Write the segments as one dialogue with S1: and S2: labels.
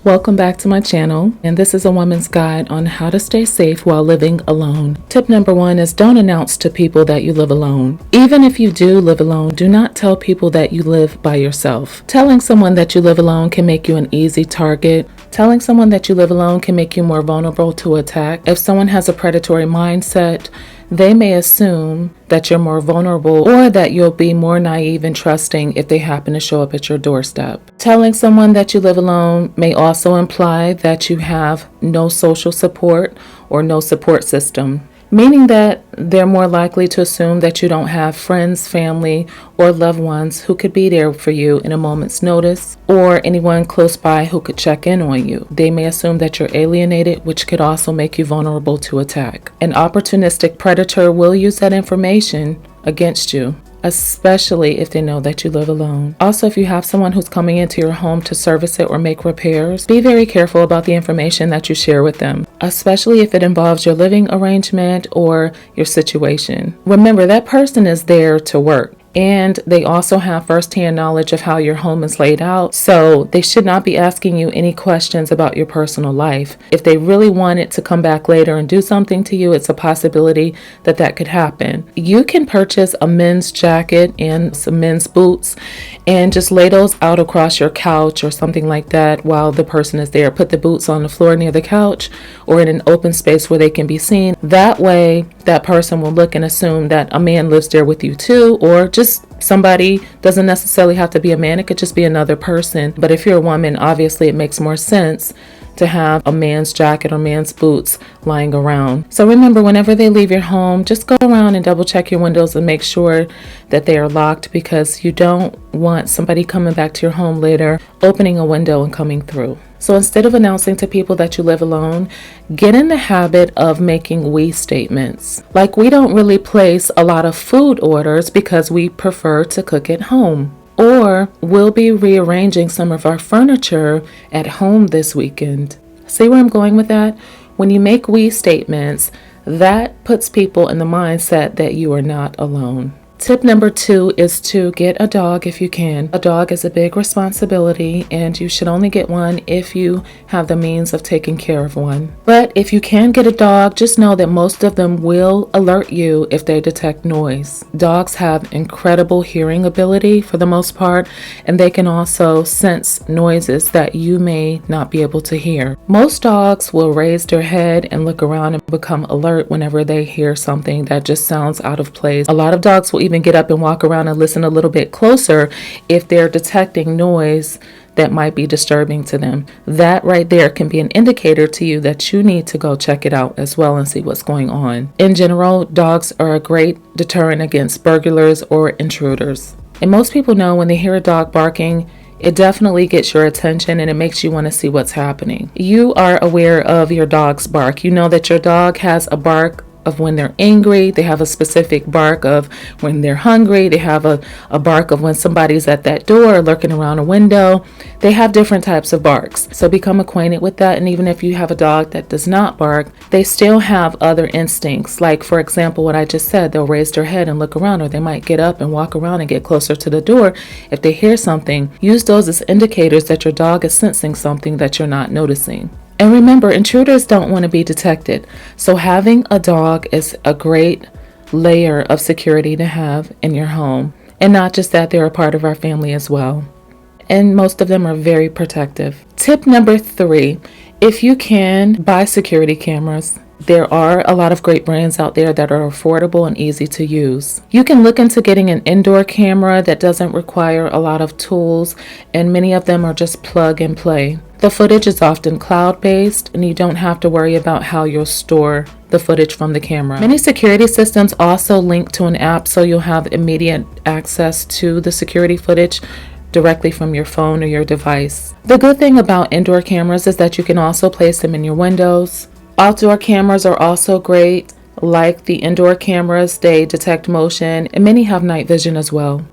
S1: Welcome back to my channel, and this is a woman's guide on how to stay safe while living alone. Tip number 1 is don't announce to people that you live alone. Even if you do live alone, do not tell people that you live by yourself. Telling someone that you live alone can make you an easy target. Telling someone that you live alone can make you more vulnerable to attack. If someone has a predatory mindset, they may assume that you're more vulnerable or that you'll be more naive and trusting if they happen to show up at your doorstep. Telling someone that you live alone may also imply that you have no social support or no support system, meaning that they're more likely to assume that you don't have friends, family, or loved ones who could be there for you in a moment's notice, or anyone close by who could check in on you. They may assume that you're alienated, which could also make you vulnerable to attack. An opportunistic predator will use that information against you, especially if they know that you live alone. Also, if you have someone who's coming into your home to service it or make repairs, be very careful about the information that you share with them, especially if it involves your living arrangement or your situation. Remember, that person is there to work, and they also have firsthand knowledge of how your home is laid out, so they should not be asking you any questions about your personal life. If they really wanted to come back later and do something to you, it's a possibility that that could happen. You can purchase a men's jacket and some men's boots and just lay those out across your couch or something like that while the person is there. Put the boots on the floor near the couch or in an open space where they can be seen. That way, that person will look and assume that a man lives there with you too, or just somebody. Doesn't necessarily have to be a man, it could just be another person. But if you're a woman, obviously it makes more sense to have a man's jacket or man's boots lying around. So remember, whenever they leave your home, just go around and double check your windows and make sure that they are locked, because you don't want somebody coming back to your home later, opening a window and coming through. So instead of announcing to people that you live alone, get in the habit of making we statements. Like, we don't really place a lot of food orders because we prefer to cook at home. Or we'll be rearranging some of our furniture at home this weekend. See where I'm going with that? When you make we statements, that puts people in the mindset that you are not alone. Tip number 2 is to get a dog if you can. A dog is a big responsibility, and you should only get one if you have the means of taking care of one. But if you can get a dog, just know that most of them will alert you if they detect noise. Dogs have incredible hearing ability for the most part, and they can also sense noises that you may not be able to hear. Most dogs will raise their head and look around and become alert whenever they hear something that just sounds out of place. A lot of dogs will even get up and walk around and listen a little bit closer if they're detecting noise that might be disturbing to them. That right there can be an indicator to you that you need to go check it out as well and see what's going on. In general, dogs are a great deterrent against burglars or intruders. And most people know when they hear a dog barking, it definitely gets your attention and it makes you want to see what's happening. You are aware of your dog's bark. You know that your dog has a bark of when they're angry. They have a specific bark of when they're hungry. They have a bark of when somebody's at that door lurking around a window. They have different types of barks. So become acquainted with that. And even if you have a dog that does not bark, they still have other instincts. Like, for example, what I just said, they'll raise their head and look around, or they might get up and walk around and get closer to the door if they hear something. Use those as indicators that your dog is sensing something that you're not noticing. And remember, intruders don't want to be detected. So having a dog is a great layer of security to have in your home. And not just that, they're a part of our family as well. And most of them are very protective. Tip number 3, if you can, buy security cameras. There are a lot of great brands out there that are affordable and easy to use. You can look into getting an indoor camera that doesn't require a lot of tools, and many of them are just plug and play. The footage is often cloud-based, and you don't have to worry about how you'll store the footage from the camera. Many security systems also link to an app, so you'll have immediate access to the security footage directly from your phone or your device. The good thing about indoor cameras is that you can also place them in your windows. Outdoor cameras are also great. Like the indoor cameras, they detect motion, and many have night vision as well.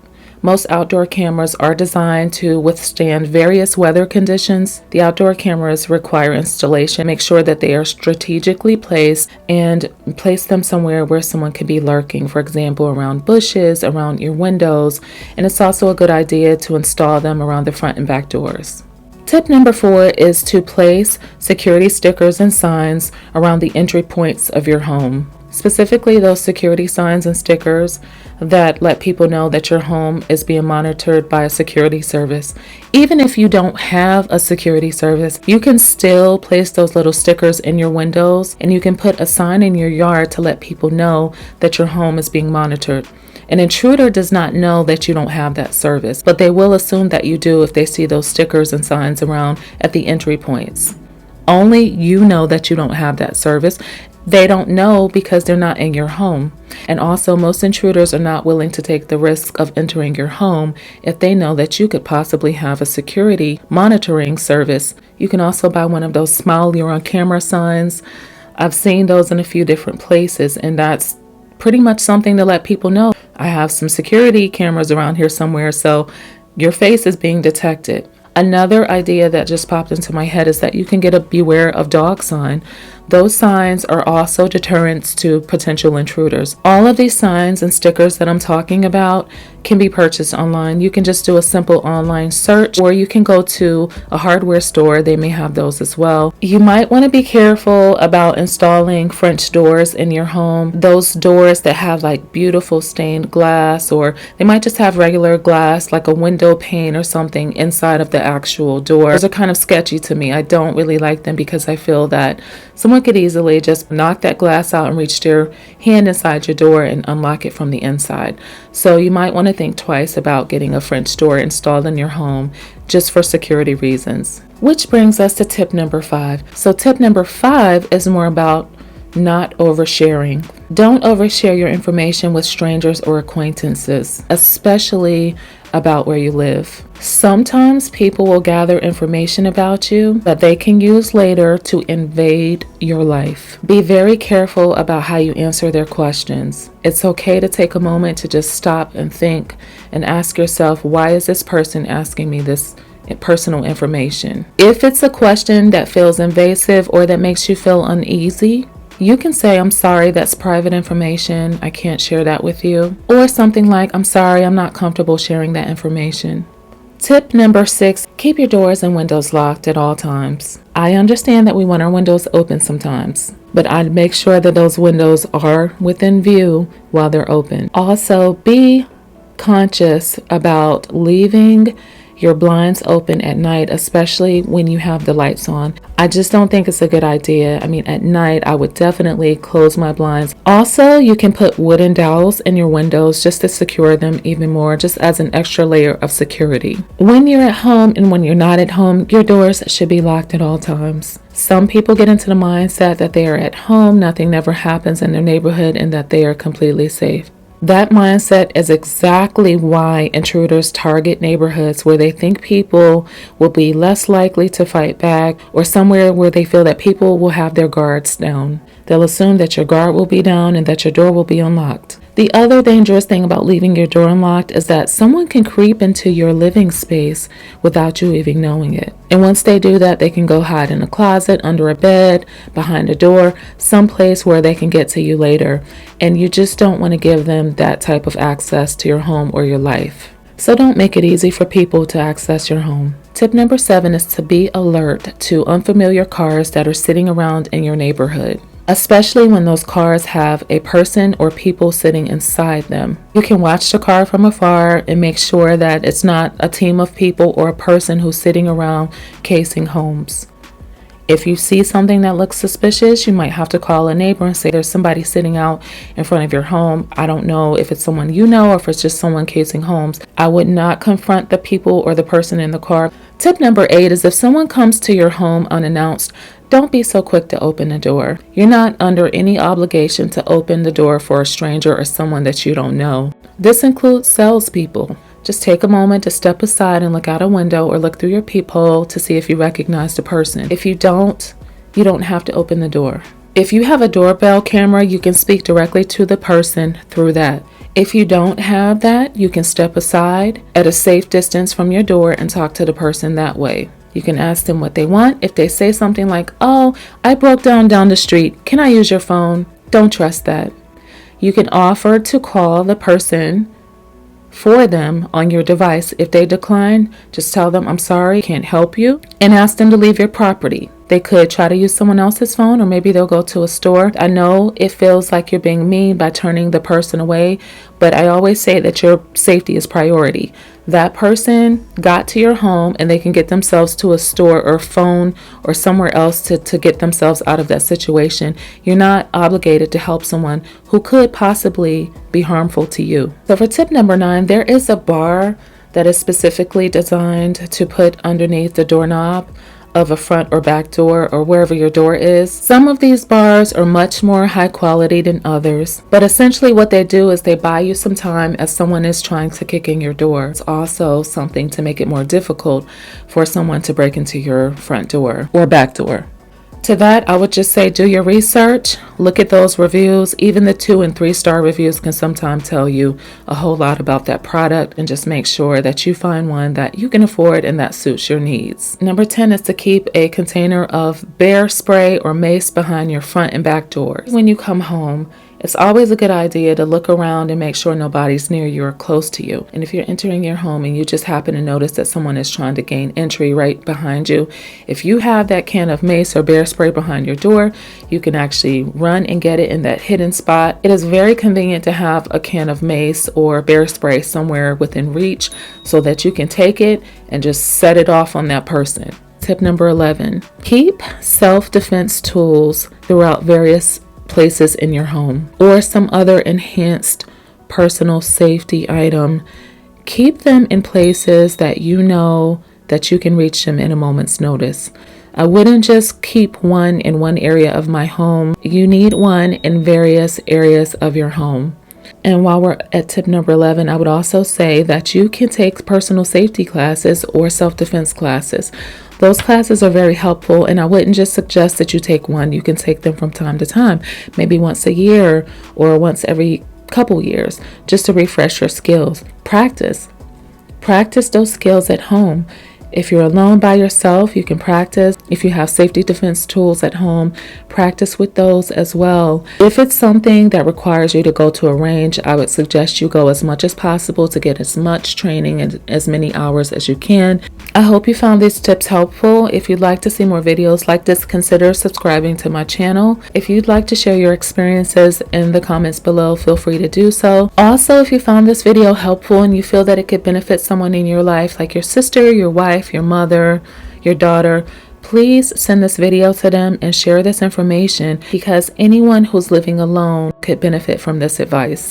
S1: Most outdoor cameras are designed to withstand various weather conditions. The outdoor cameras require installation. Make sure that they are strategically placed and place them somewhere where someone could be lurking, for example, around bushes, around your windows, and it's also a good idea to install them around the front and back doors. Tip number 4 is to place security stickers and signs around the entry points of your home. Specifically, those security signs and stickers that let people know that your home is being monitored by a security service. Even if you don't have a security service, you can still place those little stickers in your windows, and you can put a sign in your yard to let people know that your home is being monitored. An intruder does not know that you don't have that service, but they will assume that you do if they see those stickers and signs around at the entry points. Only you know that you don't have that service. They don't know because they're not in your home. And also, most intruders are not willing to take the risk of entering your home if they know that you could possibly have a security monitoring service. You can also buy one of those smile you're on camera signs. I've seen those in a few different places, and that's pretty much something to let people know I have some security cameras around here somewhere, so your face is being detected. Another idea that just popped into my head is that you can get a beware of dog sign. Those signs are also deterrents to potential intruders. All of these signs and stickers that I'm talking about can be purchased online. You can just do a simple online search, or you can go to a hardware store. They may have those as well. You might want to be careful about installing French doors in your home. Those doors that have like beautiful stained glass, or they might just have regular glass, like a window pane or something inside of the actual door. Those are kind of sketchy to me. I don't really like them because I feel that someone could easily just knock that glass out and reach their hand inside your door and unlock it from the inside. So you might want to think twice about getting a French door installed in your home just for security reasons. Which brings us to tip number 5. So tip number 5 is more about not oversharing. Don't overshare your information with strangers or acquaintances, especially about where you live. Sometimes people will gather information about you that they can use later to invade your life. Be very careful about how you answer their questions. It's okay to take a moment to just stop and think and ask yourself, why is this person asking me this personal information? If it's a question that feels invasive or that makes you feel uneasy, you can say, I'm sorry, that's private information. I can't share that with you. Or something like, I'm sorry, I'm not comfortable sharing that information. Tip number 6, keep your doors and windows locked at all times. I understand that we want our windows open sometimes, but I'd make sure that those windows are within view while they're open. Also, be conscious about leaving your blinds open at night, especially when you have the lights on. I just don't think it's a good idea. I mean, at night, I would definitely close my blinds. Also, you can put wooden dowels in your windows just to secure them even more, just as an extra layer of security. When you're at home and when you're not at home, your doors should be locked at all times. Some people get into the mindset that they are at home, nothing never happens in their neighborhood, and that they are completely safe. That mindset is exactly why intruders target neighborhoods where they think people will be less likely to fight back, or somewhere where they feel that people will have their guards down. They'll assume that your guard will be down and that your door will be unlocked. The other dangerous thing about leaving your door unlocked is that someone can creep into your living space without you even knowing it. And once they do that, they can go hide in a closet, under a bed, behind a door, someplace where they can get to you later. And you just don't want to give them that type of access to your home or your life. So don't make it easy for people to access your home. Tip number 7 is to be alert to unfamiliar cars that are sitting around in your neighborhood, especially when those cars have a person or people sitting inside them. You can watch the car from afar and make sure that it's not a team of people or a person who's sitting around casing homes. If you see something that looks suspicious, you might have to call a neighbor and say, there's somebody sitting out in front of your home. I don't know if it's someone you know or if it's just someone casing homes. I would not confront the people or the person in the car. Tip number 8 is if someone comes to your home unannounced, don't be so quick to open the door. You're not under any obligation to open the door for a stranger or someone that you don't know. This includes salespeople. Just take a moment to step aside and look out a window or look through your peephole to see if you recognize the person. If you don't have to open the door. If you have a doorbell camera, you can speak directly to the person through that. If you don't have that, you can step aside at a safe distance from your door and talk to the person that way. You can ask them what they want. If they say something like, oh, I broke down the street, can I use your phone? Don't trust that. You can offer to call the person for them on your device. If they decline, just tell them, I'm sorry, can't help you, and ask them to leave your property. They could try to use someone else's phone, or maybe they'll go to a store. I know it feels like you're being mean by turning the person away, but I always say that your safety is priority. That person got to your home and they can get themselves to a store or phone or somewhere else to get themselves out of that situation. You're not obligated to help someone who could possibly be harmful to you. So for tip number 9, there is a bar that is specifically designed to put underneath the doorknob of a front or back door, or wherever your door is. Some of these bars are much more high quality than others, but essentially what they do is they buy you some time as someone is trying to kick in your door. It's also something to make it more difficult for someone to break into your front door or back door. To that, I would just say do your research, look at those reviews. Even the 2 and 3 star reviews can sometimes tell you a whole lot about that product, and just make sure that you find one that you can afford and that suits your needs. Number 10 is to keep a container of bear spray or mace behind your front and back doors. When you come home, it's always a good idea to look around and make sure nobody's near you or close to you. And if you're entering your home and you just happen to notice that someone is trying to gain entry right behind you, if you have that can of mace or bear spray behind your door, you can actually run and get it in that hidden spot. It is very convenient to have a can of mace or bear spray somewhere within reach so that you can take it and just set it off on that person. Tip number 11, keep self-defense tools throughout various places in your home, or some other enhanced personal safety item. Keep them in places that you know that you can reach them in a moment's notice. I wouldn't just keep one in one area of my home. You need one in various areas of your home. And while we're at tip number 11, I would also say that you can take personal safety classes or self-defense classes. Those classes are very helpful, and I wouldn't just suggest that you take one. You can take them from time to time, maybe once a year or once every couple years, just to refresh your skills. Practice those skills at home. If you're alone by yourself, you can practice. If you have safety defense tools at home, practice with those as well. If it's something that requires you to go to a range, I would suggest you go as much as possible to get as much training and as many hours as you can. I hope you found these tips helpful. If you'd like to see more videos like this, consider subscribing to my channel. If you'd like to share your experiences in the comments below, feel free to do so. Also, if you found this video helpful and you feel that it could benefit someone in your life, like your sister, your wife, your mother, your daughter, please send this video to them and share this information, because anyone who's living alone could benefit from this advice.